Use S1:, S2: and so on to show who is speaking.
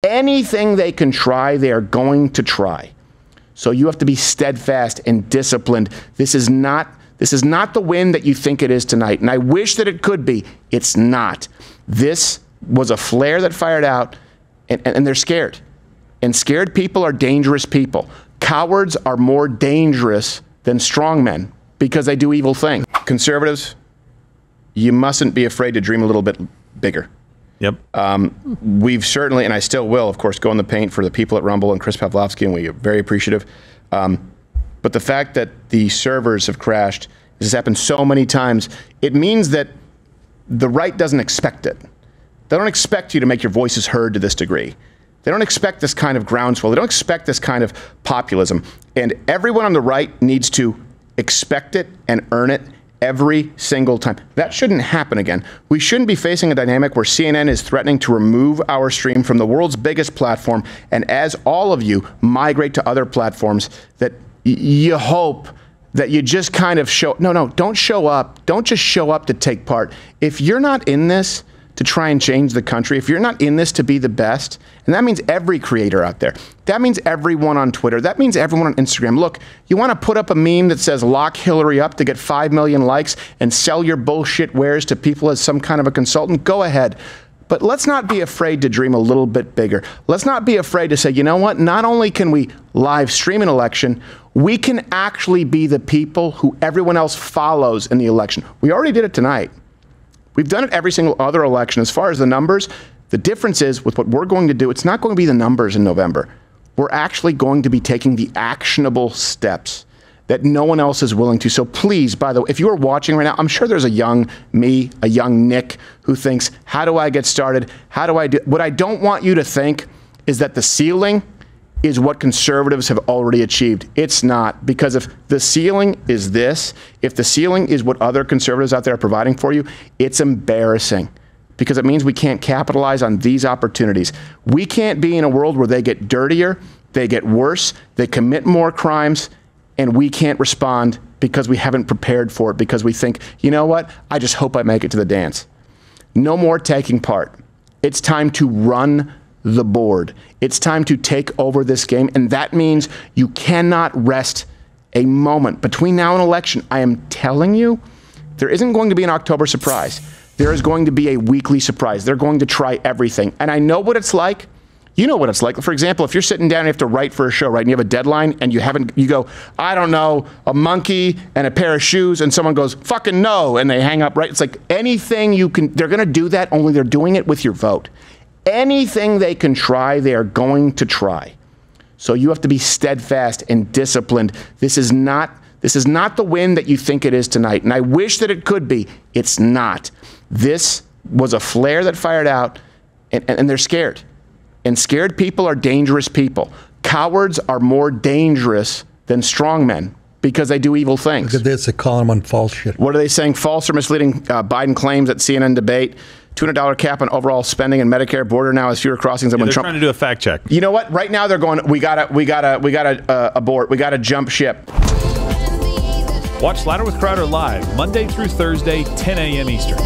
S1: Anything they can try, they are going to try. So you have to be steadfast and disciplined. This is not the win that you think it is tonight. And I wish that it could be. It's not. This was a flare that fired out, and they're scared. And scared people are dangerous people. Cowards are more dangerous than strong men because they do evil things. Conservatives, you mustn't be afraid to dream a little bit bigger.
S2: Yep.
S1: We've certainly, and I still will, of course, go in the paint for the people at Rumble and Chris Pavlovsky, and we are very appreciative. But the fact that the servers have crashed, this has happened so many times, it means that the right doesn't expect it. They don't expect you to make your voices heard to this degree. They don't expect this kind of groundswell. They don't expect this kind of populism. And everyone on the right needs to expect it and earn it every single time. That shouldn't happen again. We shouldn't be facing a dynamic where CNN is threatening to remove our stream from the world's biggest platform. And as all of you migrate to other platforms, that you hope that you just kind of show, no, don't show up. Don't just show up to take part. If you're not in this to try and change the country, if you're not in this to be the best, and that means every creator out there, that means everyone on Twitter, that means everyone on Instagram. Look, you want to put up a meme that says lock Hillary up to get 5 million likes and sell your bullshit wares to people as some kind of a consultant? Go ahead. But let's not be afraid to dream a little bit bigger. Let's not be afraid to say, you know what? Not only can we live stream an election, we can actually be the people who everyone else follows in the election. We already did it tonight. We've done it every single other election. As far as the numbers, the difference is with what we're going to do, it's not going to be the numbers in November. We're actually going to be taking the actionable steps that no one else is willing to. So please, by the way, if you are watching right now, I'm sure there's a young me, a young Nick, who thinks, how do I get started? How do I do? What I don't want you to think is that the ceiling is what conservatives have already achieved. It's not, because if the ceiling is this, if the ceiling is what other conservatives out there are providing for you, it's embarrassing, because it means we can't capitalize on these opportunities. We can't be in a world where they get dirtier, they get worse, they commit more crimes, and we can't respond because we haven't prepared for it, because we think, you know what, I just hope I make it to the dance. No more taking part. It's time to run the board. It's time to take over this game, and that means you cannot rest a moment. Between now and election, I am telling you, there isn't going to be an October surprise. There is going to be a weekly surprise. They're going to try everything. And I know what it's like. You know what it's like. For example, if you're sitting down and you have to write for a show, right, and you have a deadline, and you go, I don't know, a monkey and a pair of shoes, and someone goes, fucking no, and they hang up, right? It's like anything you can, they're going to do that, only they're doing it with your vote. Anything they can try, they are going to try. So you have to be steadfast and disciplined. This is not the win that you think it is tonight. And I wish that it could be. It's not. This was a flare that fired out, and they're scared. And scared people are dangerous people. Cowards are more dangerous than strong men because they do evil things.
S3: Look at this, they call them on false shit.
S1: What are they saying? False or misleading Biden claims at CNN debate. $200 cap on overall spending in Medicare. Border now has fewer crossings than when Trump.
S2: They're trying to do a fact check.
S1: You know what? Right now they're going, we gotta abort. We gotta jump ship.
S2: Watch Louder with Crowder live Monday through Thursday, 10 a.m. Eastern.